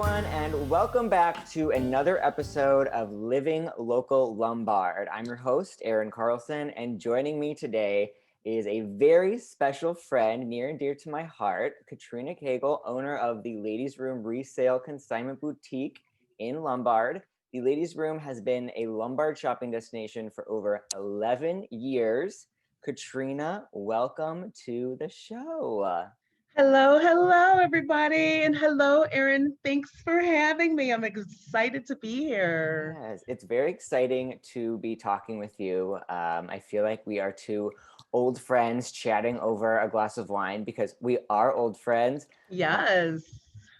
everyone, and welcome back to another episode of Living Local Lombard. I'm your host, Aaron Carlson, and joining me today is a very special friend near and dear to my heart, Catrina Kagel, owner of the Ladies Room Resale Consignment Boutique in Lombard. The Ladies Room has been a Lombard shopping destination for over 11 years. Katrina, welcome to the show. Hello, everybody. And hello, Erin. Thanks for having me. I'm excited to be here. Yes, it's very exciting to be talking with you. I feel like we are two old friends chatting over a glass of wine because we are old friends. Yes.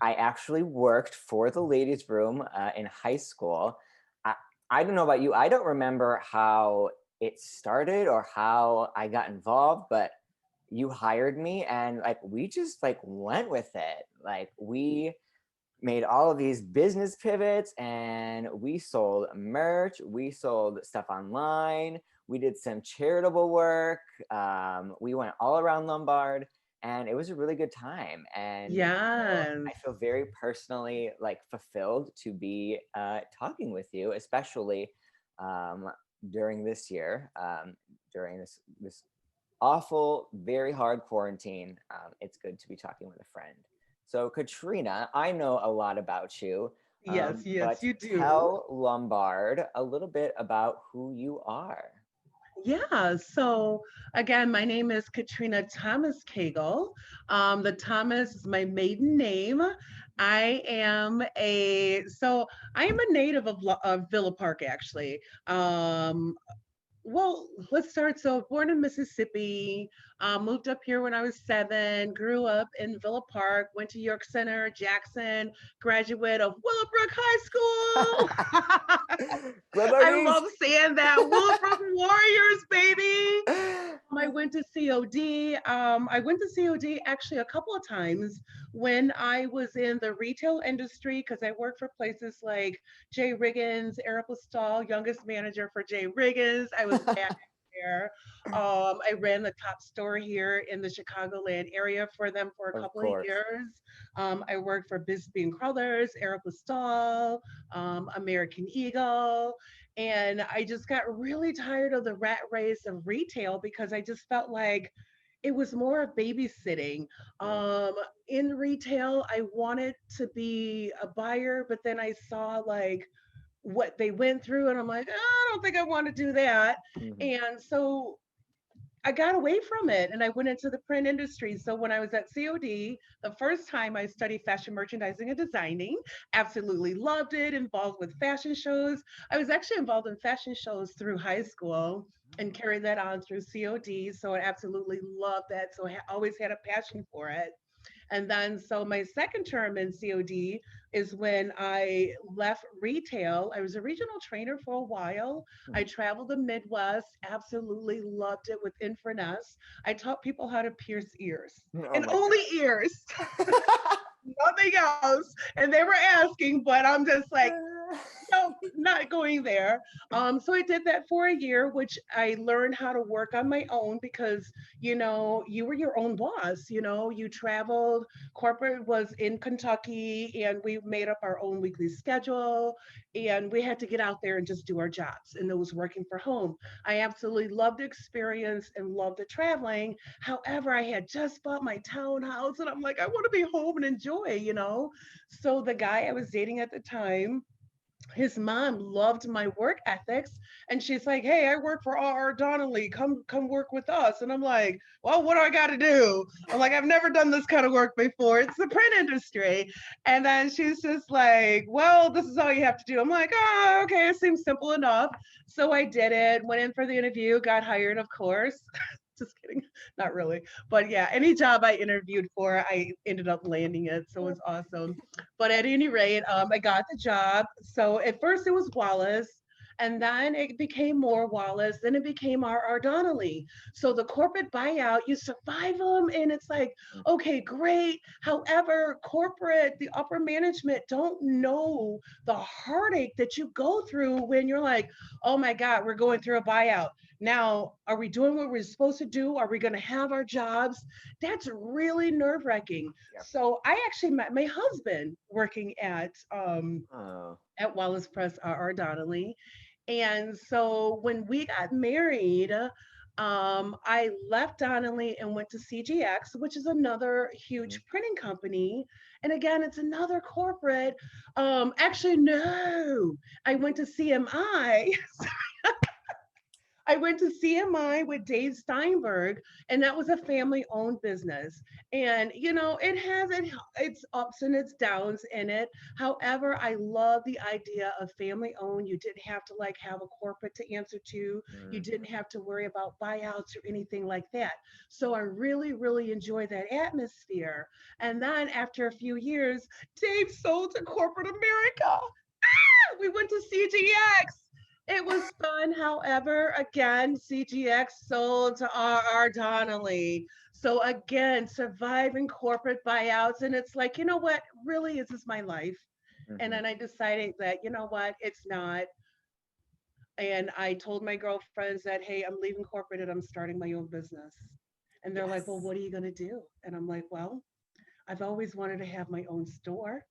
I actually worked for the ladies' room in high school. I, I don't know about you. I don't remember how it started or how I got involved, but you hired me and like we just like went with it. Like we made all of these business pivots and we sold merch, we sold stuff online, we did some charitable work, we went all around Lombard, and it was a really good time. And Yes. I feel very personally like fulfilled to be talking with you, especially um, during this year, during this awful, very hard quarantine. It's good to be talking with a friend. So, Katrina, I know a lot about you, Yes, but you do. tell Lombard a little bit about who you are. Yeah. So again, my name is Katrina Thomas Kagel. The Thomas is my maiden name. I am a native of Villa Park, actually. Well, let's start. So, born in Mississippi, moved up here when I was 7, grew up in Villa Park, went to York Center, Jackson, graduate of Willowbrook High School. I Celebrities! love saying that. Willowbrook Warriors, baby. I went to COD. I went to COD actually a couple of times when I was in the retail industry because I worked for places like Jay Riggins, Aeropostale, youngest manager for Jay Riggins. I was back there. I ran the top store here in the Chicagoland area for them for a Of couple of course. years. I worked for Bisbee and Crothers, Aeropostale, American Eagle. And I just got really tired of the rat race of retail because I just felt like it was more of babysitting. Right. Um, in retail, I wanted to be a buyer, but then I saw like what they went through, and I'm like, "Oh, I don't think I want to do that." Mhm. And so I got away from it and I went into the print industry. So when I was at COD, the first time I studied fashion merchandising and designing, absolutely loved it, involved with fashion shows. I was actually involved in fashion shows through high school and carried that on through COD. So I absolutely loved that. So I always had a passion for it. And then, so my second term in COD is when I left retail. I was a regional trainer for a while. I Mhm. traveled the Midwest, absolutely loved it with Inverness. I taught people how to pierce ears Oh and my only ears, nothing else. And they were asking, but I'm just like, God. no, not going there. So I did that for a year, which I learned how to work on my own because, you were your own boss. You traveled, corporate was in Kentucky, and we made up our own weekly schedule, and we had to get out there and just do our jobs. And it was working for home. I absolutely loved the experience and loved the traveling. However, I had just bought my townhouse, and I'm like, I want to be home and enjoy. So the guy I was dating at the time, his mom loved my work ethics, and she's like, "Hey, I work for R Donnelly, come work with us." And I'm like, "Well, what do I got to do?" I'm like, "I've never done this kind of work before, it's the print industry." And then she's just like, "Well, this is all you have to do." I'm like, "Oh, okay, it seems simple enough." So I did it, went in for the interview, got hired, of course. Just kidding, not really. But yeah, any job I interviewed for, I ended up landing it, so it was awesome. But at any rate, I got the job. So at first it was Wallace. And then it became more Wallace, then it became R. Donnelly. So the corporate buyout, you survive them, and it's like, okay, great. However, corporate, the upper management don't know the heartache that you go through when you're like, oh my God, we're going through a buyout. Now, are we doing what we're supposed to do? Are we going to have our jobs? That's really nerve wracking. Yeah. So I actually met my husband working Oh. at Wallace Press R. Donnelly. And so when we got married, I left Donnelly and went to CGX, which is another Mhm. huge printing company. And again, it's another corporate. Actually, no, I went to CMI. I went to CMI with Dave Steinberg, and that was a family-owned business. And its ups and its downs in it. However, I love the idea of family-owned. You didn't have to like have a corporate to answer to. You Mhm. didn't have to worry about buyouts or anything like that. So I really, really enjoy that atmosphere. And then after a few years, Dave sold to corporate America. We went to CGX. It was fun. However, again, CGX sold to R. Donnelly. So again, surviving corporate buyouts. And it's like, you know what? Really, is this my life? And Mhm. then I decided that, you know what? It's not. And I told my girlfriends that, hey, I'm leaving corporate and I'm starting my own business. And they're like, well, Yes. what are you going to do? And I'm like, well, I've always wanted to have my own store.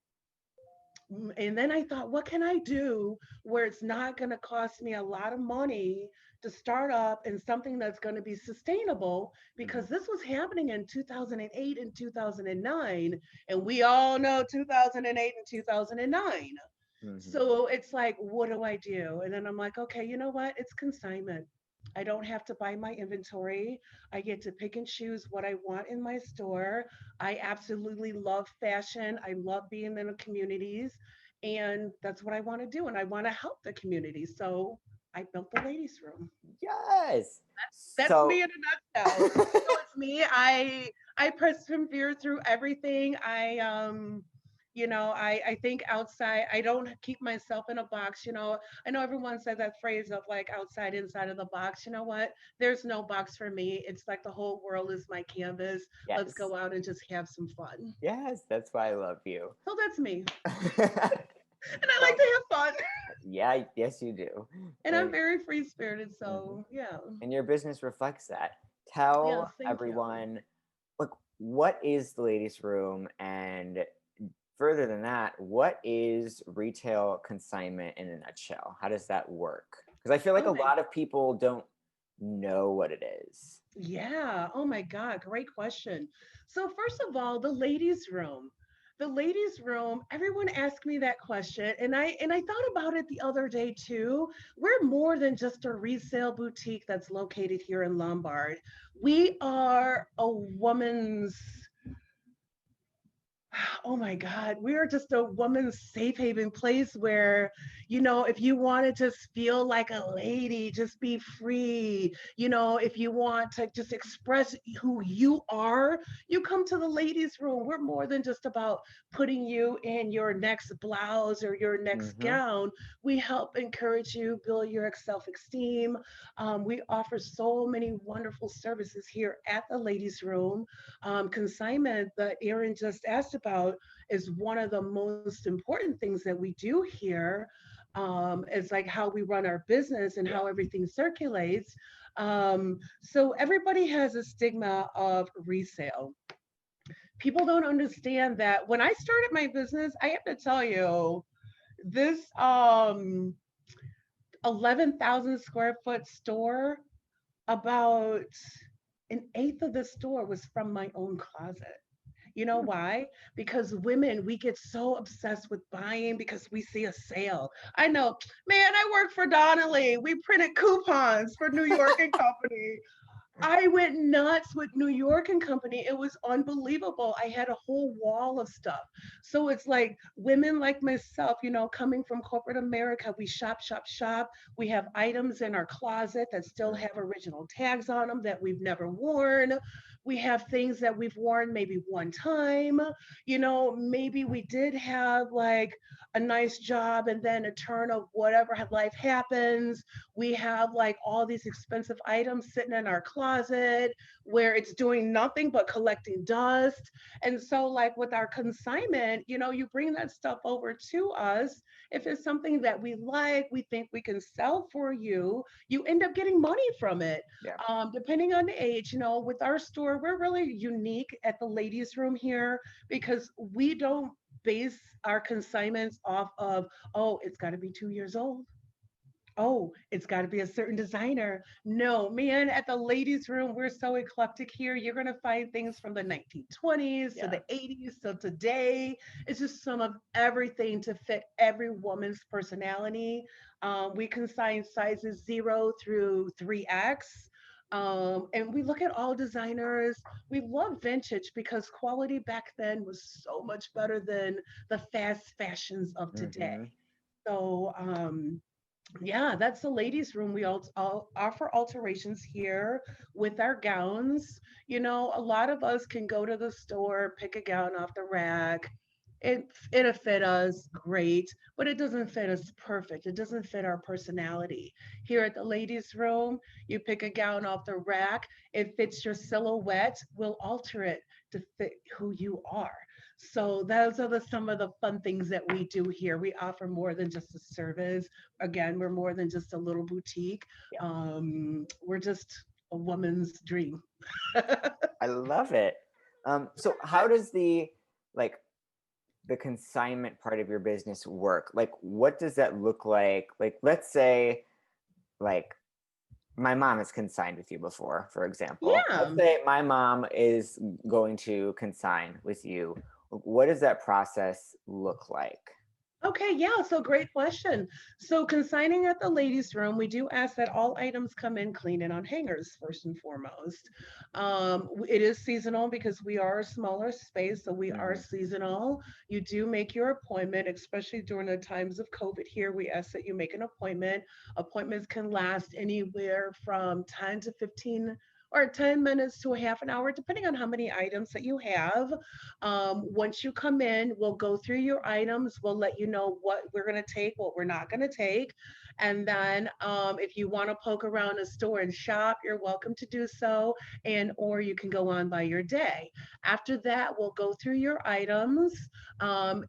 And then I thought, what can I do where it's not going to cost me a lot of money to start up in something that's going to be sustainable? Mhm. Because this was happening in 2008 and 2009. And we all know 2008 and 2009. Mhm. So it's like, what do I do? And then I'm like, okay, you know what? It's consignment. I don't have to buy my inventory. I get to pick and choose what I want in my store. I absolutely love fashion. I love being in the communities. And that's what I want to do. And I want to help the community. So I built the ladies' room. Yes. That's me So. in a nutshell. So it's me. I persevere through everything. I think outside, I don't keep myself in a box. I know everyone says that phrase of like outside, inside of the box. You know what? There's no box for me. It's like the whole world is my canvas. Let's Yes. go out and just have some fun. Yes, that's why I love you. So that's me. And I like So, to have fun. yeah, yes, you do. And I'm And very free spirited. mhm. So yeah. And your business reflects that. Yes, Tell thank you. everyone, like, what is the ladies' room, and further than that, what is retail consignment in a nutshell? How does that work? Because I feel like Oh a my lot of people don't know what it is. Yeah. Oh my God. Great question. So, first of all, the ladies' room. The ladies' room, everyone asked me that question. And I thought about it the other day too. We're more than just a resale boutique that's located here in Lombard. We are a woman's oh my God, we are just a woman's safe haven place where, if you want to just feel like a lady, just be free. If you want to just express who you are, you come to the ladies' room. We're more than just about putting you in your next blouse or your next Mm-hmm. gown. We help encourage you, build your self esteem. We offer so many wonderful services here at the ladies' room. Consignment that Erin just asked about is one of the most important things that we do here. It's like how we run our business and Yeah. how everything circulates. So everybody has a stigma of resale. People don't understand that when I started my business, I have to tell you, this 11,000 square foot store, about an eighth of the store was from my own closet. You know why? Because women, we get so obsessed with buying because we see a sale. I know, man, I work for Donnelly. We printed coupons for New York and Company. I went nuts with New York and Company. It was unbelievable. I had a whole wall of stuff. So it's like women like myself, coming from corporate America, we shop, shop, shop. We have items in our closet that still have original tags on them that we've never worn. We have things that we've worn maybe one time. Maybe we did have like a nice job and then a turn of whatever life happens. We have like all these expensive items sitting in our closet where it's doing nothing but collecting dust. And so, like with our consignment, you bring that stuff over to us. If it's something that we like, we think we can sell for you, you end up getting money from it. Yeah. Depending on the age, with our store, we're really unique at the ladies' room here because we don't base our consignments off of, oh, it's got to be 2 years old. Oh, it's got to be a certain designer. No, man, at the ladies' room, we're so eclectic here. You're going to find things from the 1920s to Yeah. the 80s to today. It's just some of everything to fit every woman's personality. We consign sizes 0 through 3X. And we look at all designers. We love vintage because quality back then was so much better than the fast fashions of today. Hmm. So, yeah, that's the ladies' room. We all offer alterations here with our gowns. A lot of us can go to the store, pick a gown off the rack. It'll fit us great, but it doesn't fit us perfect. It doesn't fit our personality. Here at the ladies' room, you pick a gown off the rack. It fits your silhouette. We'll alter it to fit who you are. So those are some of the fun things that we do here. We offer more than just a service. Again, we're more than just a little boutique. Yeah. We're just a woman's dream. I love it. So how does like the consignment part of your business work? Like, what does that look like? Like, let's say, like, my mom has consigned with you before, for example. Let's Yeah. say my mom is going to consign with you. What does that process look like? Okay, yeah, so great question. So consigning at the ladies' room, we do ask that all items come in clean and on hangers first and foremost. It is seasonal because we are a smaller space, so we are Hmm. seasonal. You do make your appointment, especially during the times of COVID here. We ask that you make an appointment. Appointments can last anywhere from 10 to 15 or 10 minutes to a half an hour, depending on how many items that you have. Once you come in, we'll go through your items. We'll let you know what we're going to take, what we're not going to take. And then if you want to poke around a store and shop, you're welcome to do so. And or you can go on by your day. After that, we'll go through your items.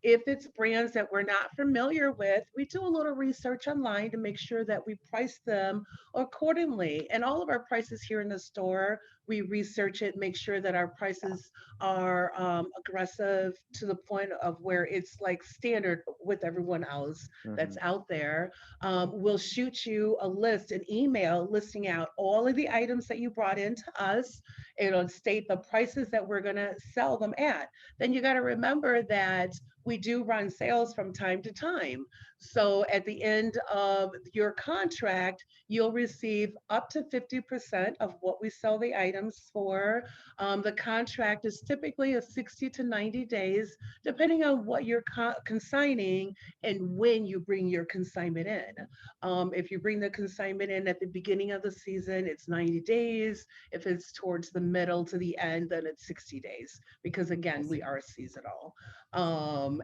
If it's brands that we're not familiar with, we do a little research online to make sure that we price them accordingly. And all of our prices here in the store, we research it, make sure that our prices are aggressive to the point of where it's like standard with everyone else Hmm. that's out there. We'll shoot you a list, an email listing out all of the items that you brought into us. It'll state the prices that we're going to sell them at. Then you got to remember that we do run sales from time to time. So at the end of your contract, you'll receive up to 50% of what we sell the items for. The contract is typically a 60 to 90 days, depending on what you're consigning and when you bring your consignment in. If you bring the consignment in at the beginning of the season, it's 90 days. If it's towards the middle to the end, then it's 60 days, because I again, we see. are seasonal.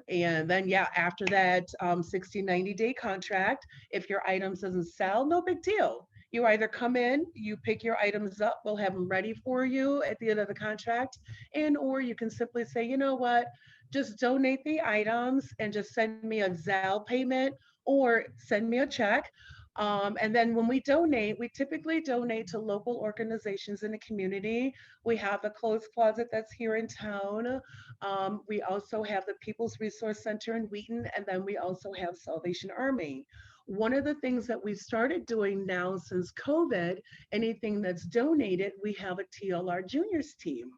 And then, yeah, after that 60, 90-day contract, if your items doesn't sell, no big deal. You either come in, you pick your items up, we'll have them ready for you at the end of the contract, and or you can simply say, you know what, just donate the items and just send me a Zelle payment or send me a check. And then when we donate, we typically donate to local organizations in the community. We have the Clothes Closet that's here in town. We also have the People's Resource Center in Wheaton, and then we also have Salvation Army. One of the things that we've started doing now since COVID, anything that's donated, we have a TLR Juniors team.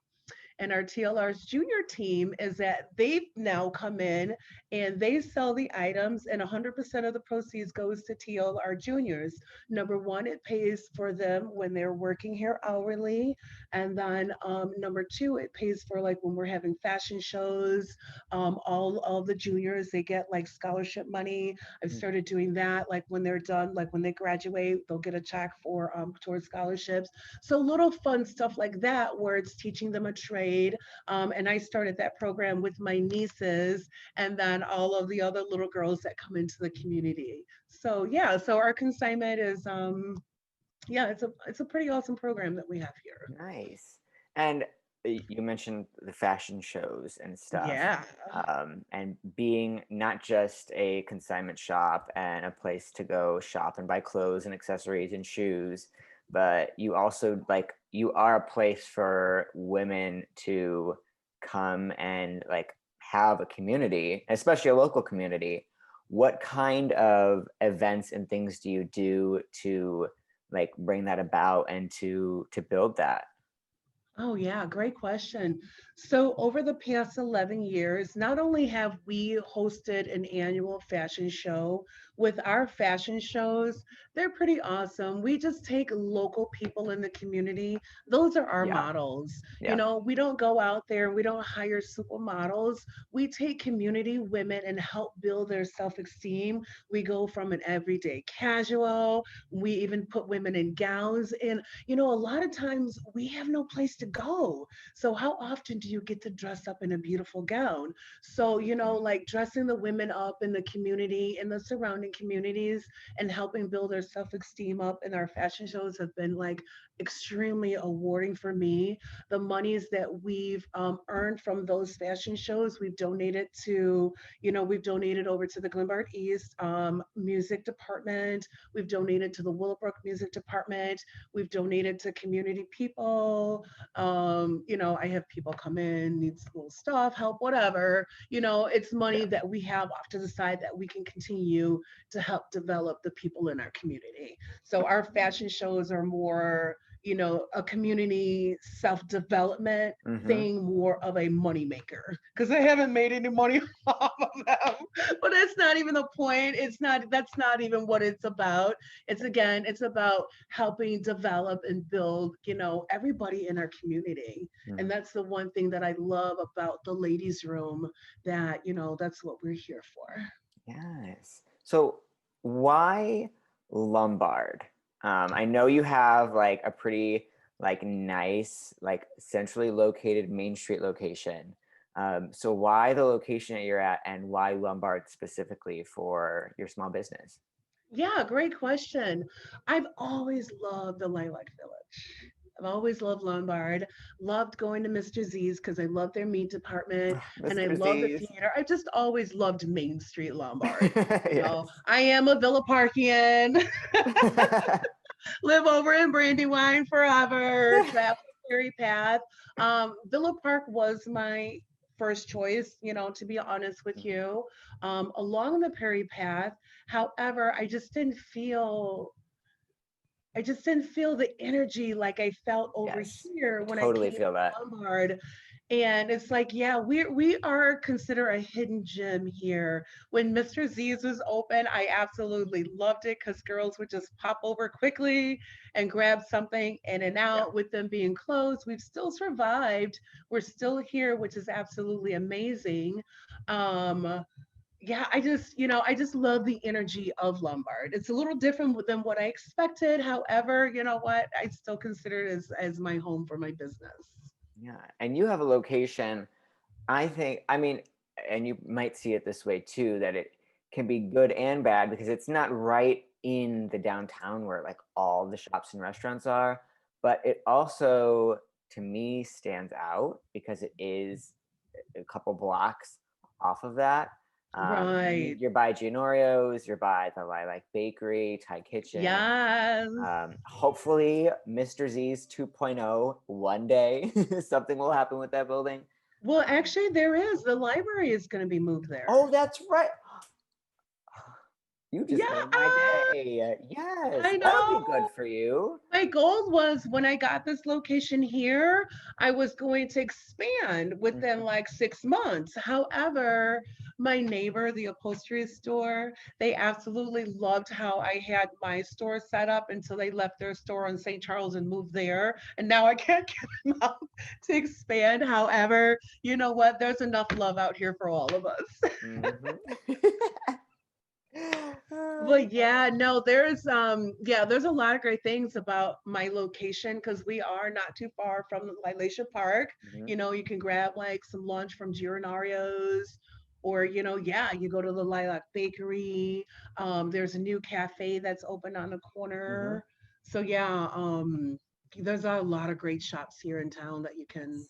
And our TLR's junior team is that they've now come in and they sell the items, and 100% of the proceeds goes to Teal, our juniors. Number one, it pays for them when they're working here hourly, and then number two, it pays for like when we're having fashion shows. All the juniors, they get like scholarship money. I've Mm. started doing that. Like when they're done, like when they graduate, they'll get a check for towards scholarships. So little fun stuff like that, where it's teaching them a trade. And I started that program with my nieces, and then all of the other little girls that come into the community. So yeah, so our consignment is yeah, it's a pretty awesome program that we have here. Nice. And you mentioned the fashion shows and stuff, Yeah. and being not just a consignment shop and a place to go shop and buy clothes and accessories and shoes, but you also like you are a place for women to come and like have a community, especially a local community. What kind of events and things do you do to like bring that about and to build that? Oh, yeah, great question. So, over the past 11 years, not only have we hosted an annual fashion show, with our fashion shows, they're pretty awesome. We just take local people in the community. Those are our Yeah, models. You yeah, know, we don't go out there and we don't hire supermodels. We take community women and help build their self esteem. We go from an everyday casual, we even put women in gowns. And a lot of times we have no place to go. So, how often do you get to dress up in a beautiful gown? So, like dressing the women up in the community, in the surrounding communities, and helping build their self esteem up in our fashion shows have been like extremely awarding for me. The monies that we've earned from those fashion shows, we've donated over to the Lombard East music department. We've donated to the Willowbrook music department. We've donated to community people. I have people come in, need school stuff, help, whatever. It's money yeah. that we have off to the side that we can continue to help develop the people in our community. So our fashion shows are more, a community self-development Mm-hmm. thing, more of a money maker, because I haven't made any money off of them. But that's not even the point. That's not even what it's about. It's about helping develop and build, everybody in our community. And Mm. that's the one thing that I love about the ladies' room, that, that's what we're here for. Yes. So why Lombard? I know you have like a pretty like nice, like centrally located Main Street location. So why the location that you're at and why Lombard specifically for your small business? Yeah, great question. I've always loved the Lilac Village. I've always loved Lombard, loved going to Mr. Z's because I love their meat department and I Mr. love the Z's. theater. I just always loved Main Street Lombard. Yes. I am a Villa Parkian, live over in Brandywine forever, travel the Perry Path. Villa Park was my first choice, to be honest with you, along the Perry Path. However, I just didn't feel the energy like I felt over Yes. here I when I totally came feel that. to Lombard. And it's like, yeah, we are considered a hidden gem here. When Mr. Z's was open, I absolutely loved it because girls would just pop over quickly and grab something in and Yeah. out. With them being closed, we've still survived. We're still here, which is absolutely amazing. Um, yeah, I just love the energy of Lombard. It's a little different than what I expected. However, you know what? I still consider it as my home for my business. Yeah. And you have a location, I think, I mean, and you might see it this way too, that it can be good and bad because it's not right in the downtown where like all the shops and restaurants are, but it also to me stands out because it is a couple blocks off of that. Right. You're by Gianorio's, you're by the Lilac Bakery, Thai Kitchen. Yes. Hopefully, Mr. Z's 2.0 one day, something will happen with that building. Well, Um, actually, there is. The library is going to be moved there. oh, that's right. You just Yeah, made my day. Yes, I that'll be know. good for you. My goal was when I got this location here, I was going to expand within Mhm, like 6 months. However, my neighbor, the upholstery store, they absolutely loved how I had my store set up until they left their store on St. Charles and moved there. And now I can't get them out to expand. However, you know what? There's enough love out here for all of us. mhm. But yeah, no, there's a lot of great things about my location because we are not too far from the Lilacia Park. Mhm, You know, you can grab like some lunch from Giornario's, or yeah, you go to the Lilac Bakery. There's a new cafe that's open on the mhm. corner. So yeah, there's a lot of great shops here in town that you can.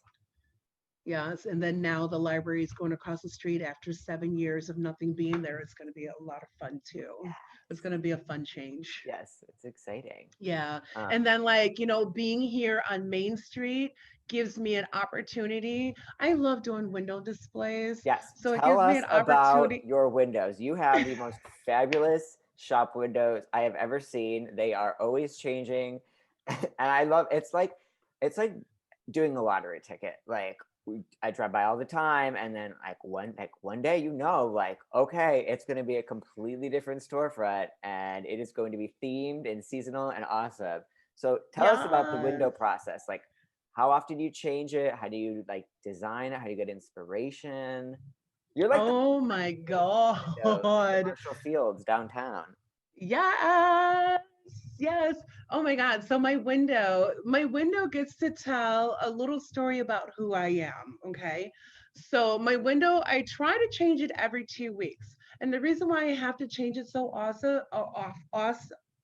Yes, and then now the library is going across the street after 7 years of nothing being there. It's going to be a lot of fun too. It's going to be a fun change. Yes, it's exciting. Yeah. Uh, And then, like, being here on Main Street gives me an opportunity. I love doing window displays. yes, So it tell gives me us an about opportunity. your windows. You have the most fabulous shop windows I have ever seen. They are always changing, and I love. It's like doing a lottery ticket. Like I drive by all the time, and then like one day, like okay, it's going to be a completely different storefront, and it is going to be themed and seasonal and awesome. So tell us about the window Yes. process. Like how often do you change it? How do you like design it? How do you get inspiration? You're like the Oh my windows in the God. Marshall Fields downtown. Yes, yes. Oh my God. So my window gets to tell a little story about who I am. Okay. So my window, I try to change it every 2 weeks. And the reason why I have to change it so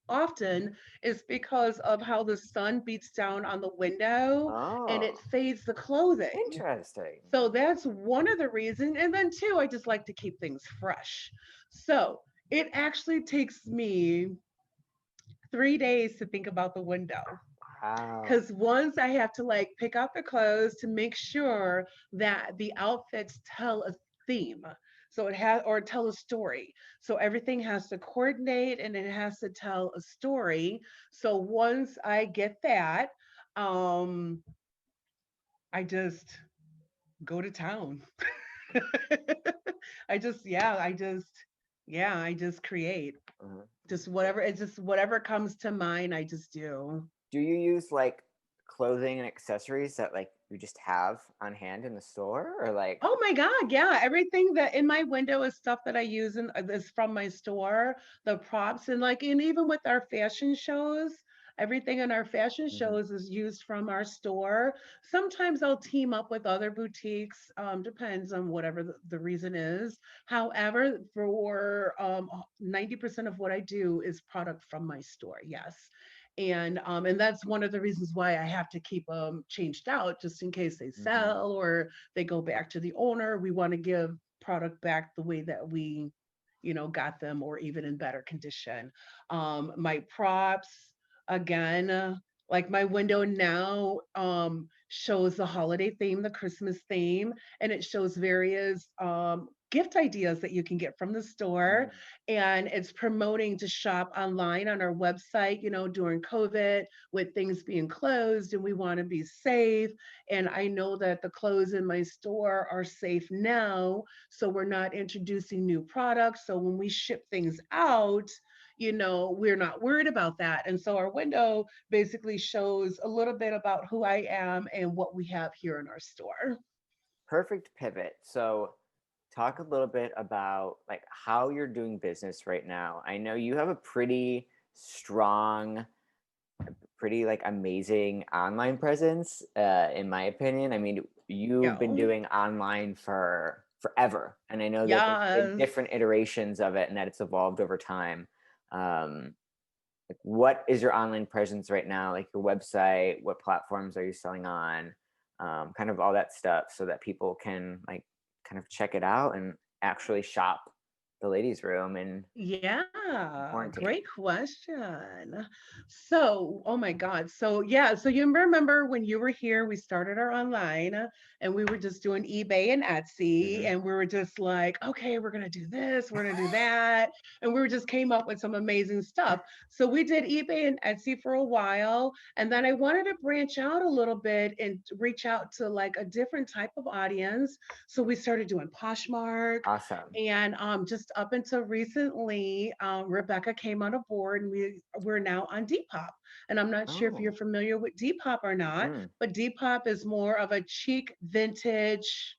often is because of how the sun beats down on the window and it Oh, fades the clothing. interesting. So that's one of the reasons. And then two, I just like to keep things fresh. So it actually takes me 3 days to think about the window. Wow. Because once I have to like pick out the clothes to make sure that the outfits tell a theme. So it has, or tell a story. So everything has to coordinate and it has to tell a story. So once I get that, um, I just go to town. I just create. Uh-huh. Just whatever comes to mind, I just do. Do you use like clothing and accessories that like you just have on hand in the store or like Oh my God, yeah. Everything that in my window is stuff that I use and is from my store, the props and like and even with our fashion shows, everything in our fashion Mhm, shows is used from our store. Sometimes I'll team up with other boutiques, depends on whatever the reason is. However, for 90% of what I do is product from my store, yes. And that's one of the reasons why I have to keep them changed out just in case they mhm, sell or they go back to the owner. We want to give product back the way that we, got them or even in better condition. My props, again, like my window now shows the holiday theme, the Christmas theme, and it shows various gift ideas that you can get from the store. mhm. And it's promoting to shop online on our website, during COVID with things being closed and we want to be safe. And I know that the clothes in my store are safe now. So we're not introducing new products. So when we ship things out, we're not worried about that. And so our window basically shows a little bit about who I am and what we have here in our store. Perfect pivot. So talk a little bit about like how you're doing business right now. I know you have a pretty strong, pretty like amazing online presence, in my opinion. I mean, you've been Yeah. doing online for forever, and I know that there's been Yes. different iterations of it, and that it's evolved over time. Um, like, what is your online presence right now? Like your website, what platforms are you selling on? Kind of all that stuff, so that people can like kind of check it out and actually shop the ladies' room in Yeah, quarantine? great question. So, oh my God. So, yeah, so you remember when you were here, we started our online and we were just doing eBay and Etsy, Hmm. and we were just like, okay, we're going to do this, we're going to do that. And we were just came up with some amazing stuff. So, we did eBay and Etsy for a while. And then I wanted to branch out a little bit and reach out to like a different type of audience. So, we started doing Poshmark. Awesome. And just up until recently, Rebecca came on a board and we're now on Depop. And I'm not sure if you're Oh. familiar with Depop or not, Mm. but Depop is more of a chic vintage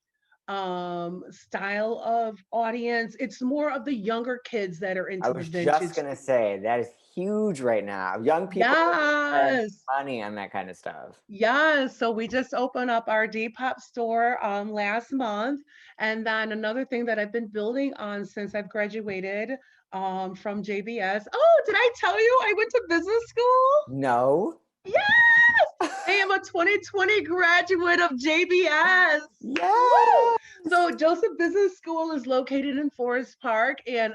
style of audience. It's more of the younger kids that are I into the was just vintage. gonna say that is huge right now. Young people spend Yes. money on that kind of stuff. Yes, so we just opened up our Depop store last month. And then another thing that I've been building on since I've graduated from JBS. Oh, did I tell you I went to business school? No. Yes, I am a 2020 graduate of JBS. Woo! Yes. So Joseph Business School is located in Forest Park, and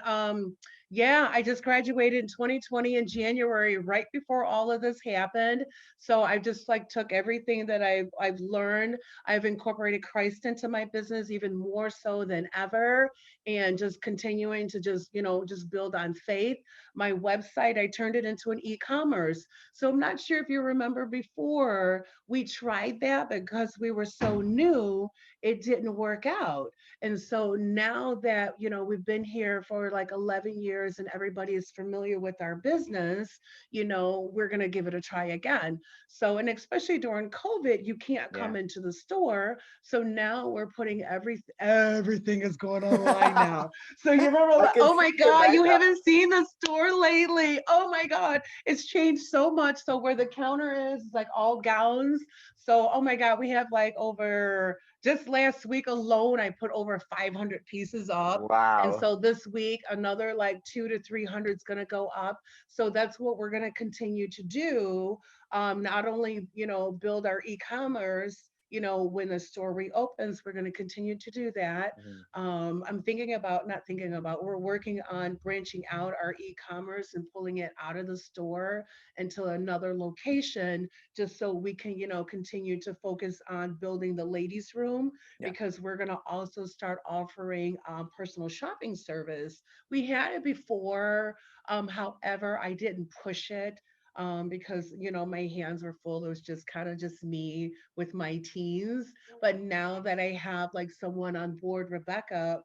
yeah, I just graduated in 2020 in January, right before all of this happened. So I just like took everything that I've learned. I've incorporated Christ into my business even more so than ever, and just continuing to just just build on faith. My website, I turned it into an e-commerce. So I'm not sure if you remember before we tried that because we were so new, it didn't work out. And so now that, we've been here for like 11 years and everybody is familiar with our business, we're going to give it a try again. So, and especially during COVID, you can't come Yeah. into the store. So now we're putting everything is going online now. So you remember, I like, can oh see my God, you Rebecca. haven't seen the store lately. Oh my God, it's changed so much. So where the counter is like all gowns. So, oh my God, we have like over just last week alone, I put over 500 pieces up. And Wow. so this week, another like 200 to 300 is going to go up. So that's what we're going to continue to do. Not only, build our e-commerce, when the store reopens, we're going to continue to do that. Mhm. I'm thinking about, not thinking about, we're working on branching out our e-commerce and pulling it out of the store into another location, just so we can, continue to focus on building the ladies' room, Yeah. because we're going to also start offering personal shopping service. We had it before, however, I didn't push it because my hands were full. It was just kind of just me with my teens. But now that I have like someone on board, Rebecca,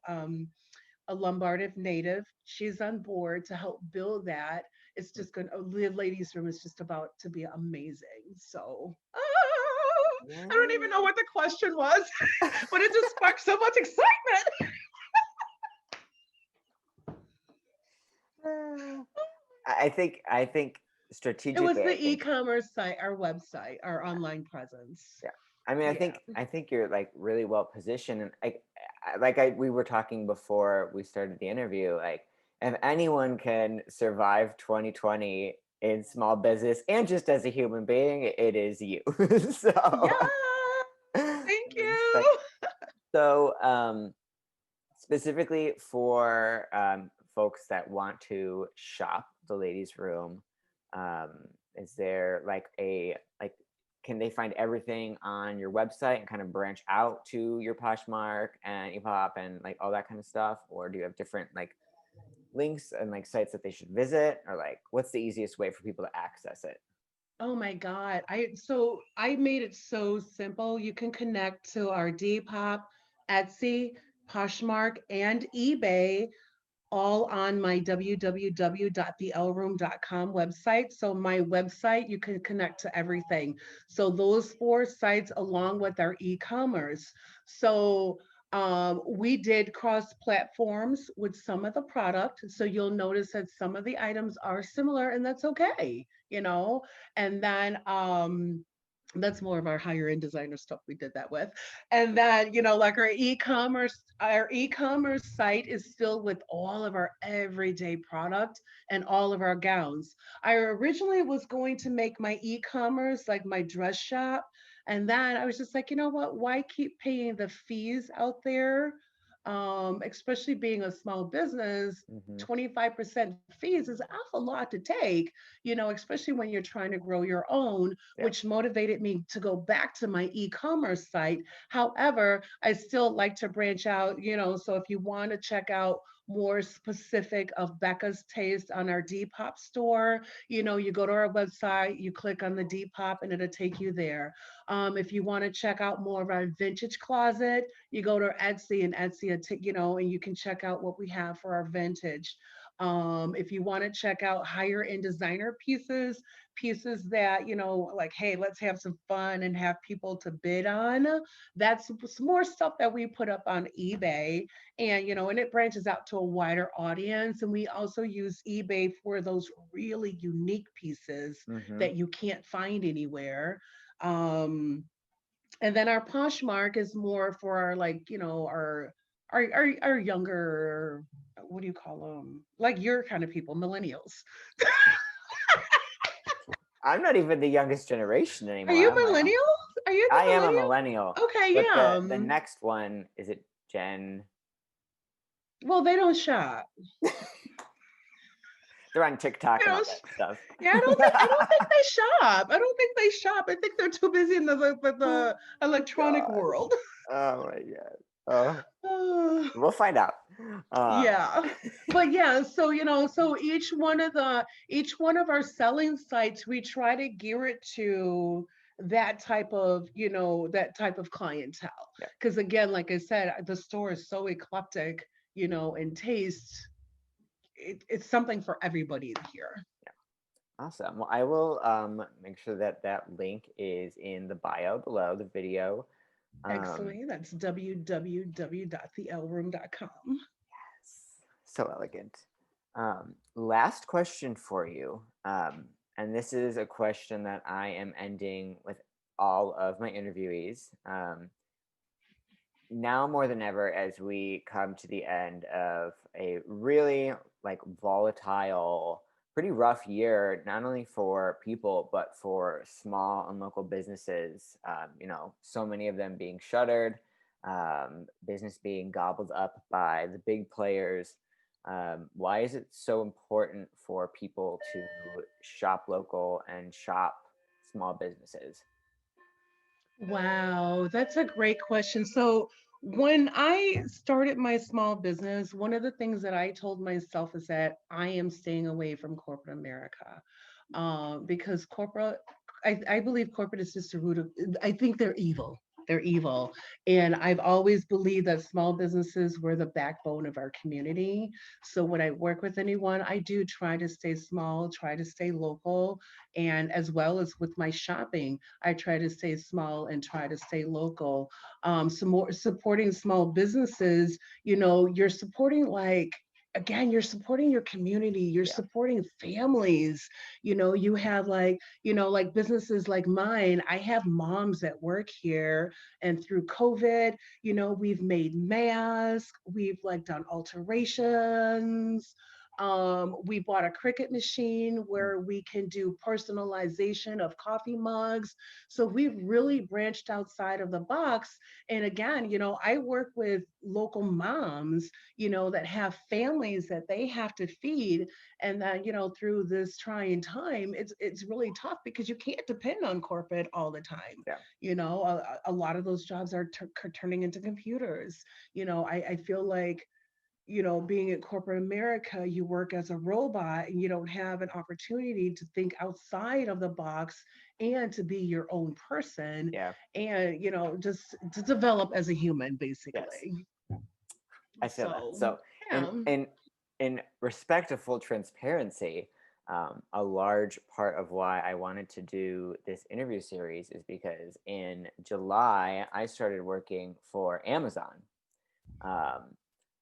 a Lombard native, she's on board to help build that. It's just going to, the ladies' room is just about to be amazing. So, I don't even know Yeah. what the question was, but it just sparked so much excitement. I think It was strategically, I the think, e-commerce site, our website, our online presence. yeah. I mean, I Yeah. think I think you're like really well positioned, and like we were talking before we started the interview. Like, if anyone can survive 2020 in small business and just as a human being, it is you. Yeah. So, Thank it's like, you. so specifically for folks that want to shop the ladies' room, um, is there like can they find everything on your website and kind of branch out to your Poshmark and EPOP and like all that kind of stuff, or do you have different like links and like sites that they should visit, or like what's the easiest way for people to access it? Oh my God. I made it so simple. You can connect to our Depop, Etsy, Poshmark, and eBay all on my www.thelroom.com website. So my website, you can connect to everything. So those four sites along with our e-commerce. So we did cross platforms with some of the product. So you'll notice that some of the items are similar, and that's okay, And then that's more of our higher end designer stuff we did that with. And then, like our e-commerce site is filled with all of our everyday product and all of our gowns. I originally was going to make my e-commerce like my dress shop. And then I was just like, you know what? Why keep paying the fees out there? especially being a small business, Hmm. 25% fees is an awful lot to take, especially when you're trying to grow your own, Yeah. which motivated me to go back to my e-commerce site. However, I still like to branch out, so if you want to check out more specific of Becca's taste on our Depop store, you go to our website, you click on the Depop and it'll take you there. If you want to check out more of our vintage closet, you go to Etsy, and Etsy, and you can check out what we have for our vintage. If you want to check out higher end designer pieces that, like, hey, let's have some fun and have people to bid on. That's some more stuff that we put up on eBay. And, and it branches out to a wider audience. And we also use eBay for those really unique pieces Hmm. that you can't find anywhere. Um, and then our Poshmark is more for our, like, our younger, what do you call them, like your kind of people, millennials. I'm not even the youngest generation Are anymore. you I'm like, millennial? Are you I the am a millennial? millennial, Okay, but yeah. the next one, is it Gen? Well, they don't shop. They're on TikTok They and all don't. that stuff. Yeah, I don't think they shop. I don't think they shop. I think they're too busy in the electronic God. world. Oh my God. Oh, Uh, we'll find out. Uh, yeah. But yeah, so so each one of our selling sites, we try to gear it to that type of clientele. yeah, Because again, like I said, the store is so eclectic, in taste. It's something for everybody here. yeah. Awesome. Well, I will make sure that that link is in the bio below the video. Um, Excellent. That's www.thelroom.com. so elegant. Last question for you. And this is a question that I am ending with all of my interviewees. Now more than ever, as we come to the end of a really like volatile, pretty rough year, not only for people but for small and local businesses. So many of them being shuttered, business being gobbled up by the big players. Why is it so important for people to shop local and shop small businesses? Wow, that's a great question. So, when I started my small business, one of the things that I told myself is that I am staying away from corporate America, because I believe corporate is just a root of, I think they're evil. They're evil. And I've always believed that small businesses were the backbone of our community. So when I work with anyone, I do try to stay small, try to stay local, and as well as with my shopping, I try to stay small and try to stay local. Some more supporting small businesses, you're supporting, like, again, you're supporting your community, you're Yeah. supporting families. You have, like businesses like mine. I have moms that work here, and through COVID, we've made masks, we've like done alterations. We bought a Cricut machine Mm. where we can do personalization of coffee mugs. So we've really branched outside of the box. And again, I work with local moms, that have families that they have to feed. And that, through this trying time, it's really tough because you can't depend on corporate all the time. Yeah. A lot of those jobs are turning into computers. I feel like, being in corporate America, you work as a robot and you don't have an opportunity to think outside of the box and to be your own person, Yeah. and, just to develop as a human, Yes. basically. I feel that. So, So, in yeah. in in respect of full transparency, a large part of why I wanted to do this interview series is because in July I started working for Amazon, um,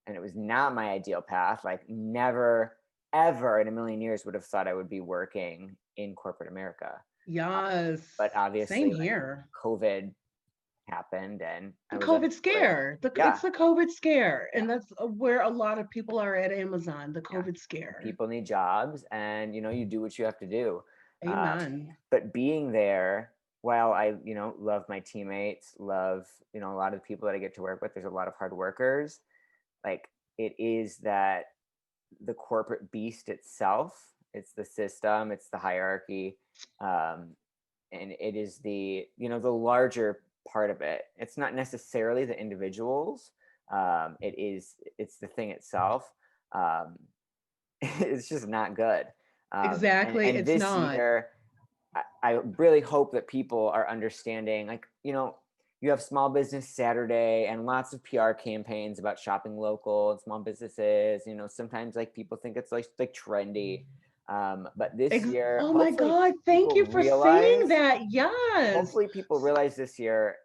and it was not my ideal path. Like, never, ever in a million years would have thought I would be working in corporate America. Uh, Yes. but Same obviously, like, here. COVID happened, and The I was COVID unemployed. scare. Yeah, It's the COVID scare. yeah, And that's where a lot of people are at Amazon, the yeah. COVID scare. People need jobs, and you do what you have to do. uh, Amen. but being there, while I love my teammates, love a lot of the people that I get to work with, there's a lot of hard workers. like it is that the corporate beast itself. It's the system, it's the hierarchy, um, and it is the, the larger part of it. It's not necessarily the individuals. It's the thing itself. Um, it's just not good. Exactly. And It's this not. year, I really hope that people are understanding, like, you have Small Business Saturday and lots of PR campaigns about shopping local and small businesses. Sometimes like people think it's like trendy. But this year, Oh my God. Thank people you for saying realize, that. Yes. hopefully people realize this year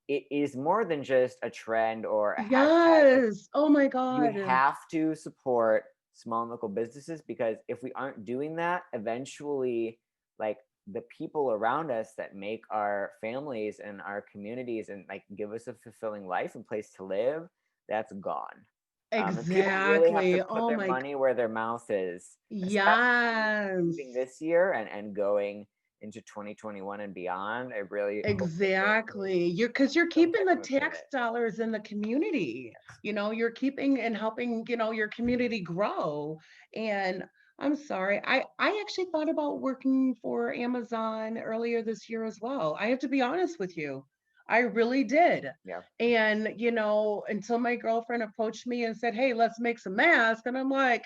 it is more than just a trend or a hashtag. Like, Yes. Oh my you God. have to support small and local businesses, because if we aren't doing that, eventually, like, the people around us that make our families and our communities and like give us a fulfilling life and place to live, that's gone. And people really have to Exactly. put Oh their my. money where their mouth is, especially Yes. leaving this year and going into 2021 and beyond. I really hope that there's Exactly. You're some keeping type the of a tax pivot. dollars in the community. You're keeping and helping, your community grow. And I'm sorry. I actually thought about working for Amazon earlier this year as well. I have to be honest with you. I really did. Yeah. And, until my girlfriend approached me and said, "Hey, let's make some masks." And I'm like,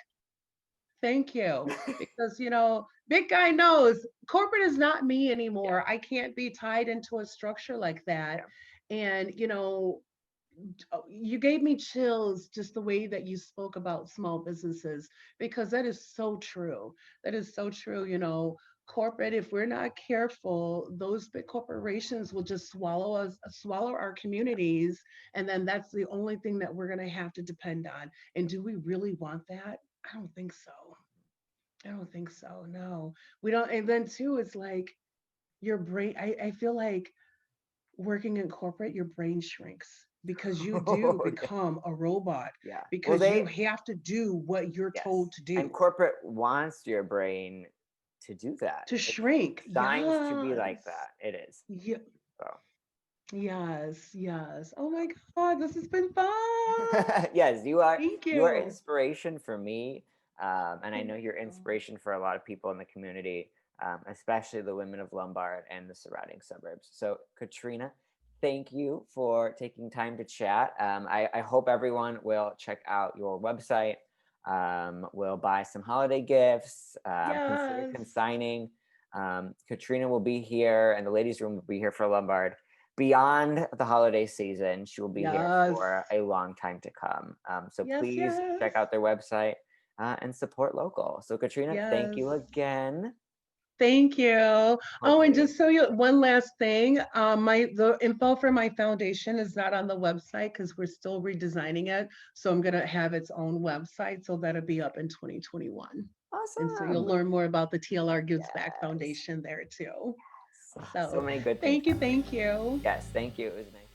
"Thank you." Because, big guy knows corporate is not me Yeah. anymore. I can't be tied into a structure like that. Yeah. And, you gave me chills just the way that you spoke about small businesses, because that is so true. That is so true. Corporate, if we're not careful, those big corporations will just swallow us, swallow our communities. And then that's the only thing that we're going to have to depend on. And do we really want that? I don't think so. I don't think so. No, we don't. And then too, it's like your brain. I feel like working in corporate, your brain shrinks because you do Oh, yeah. become a robot, Yeah. Well, because you have to do what you're yes. told to And do, corporate wants your brain to do that. to It's shrink. designed to be Yes. like that. It is. Yeah. So, Yes. Yes. Oh my God, this has been fun. yes, Thank you are you. inspiration for me, and I know Thank you're you. inspiration for a lot of people in the community, especially the women of Lombard and the surrounding suburbs. So, Katrina, thank you for taking time to chat. I hope everyone will check out your website. Will buy some holiday gifts. Consider Yes. consigning. Katrina will be here, and the ladies' room will be here for Lombard beyond the holiday season. She will be here Yes. for a long time to come. So Yes. please Yes. check out their website and support local. So Katrina, thank Yes. you again. Thank you. Oh, and Hopefully, just so you, one last thing, the info for my foundation is not on the website because we're still redesigning it. So I'm gonna have its own website, so that'll be up in 2021. And so you'll awesome. learn more about the TLR Gives Back Yes. Foundation there too. So So many good things thank you, happening. thank you. Yes, thank you. It was nice.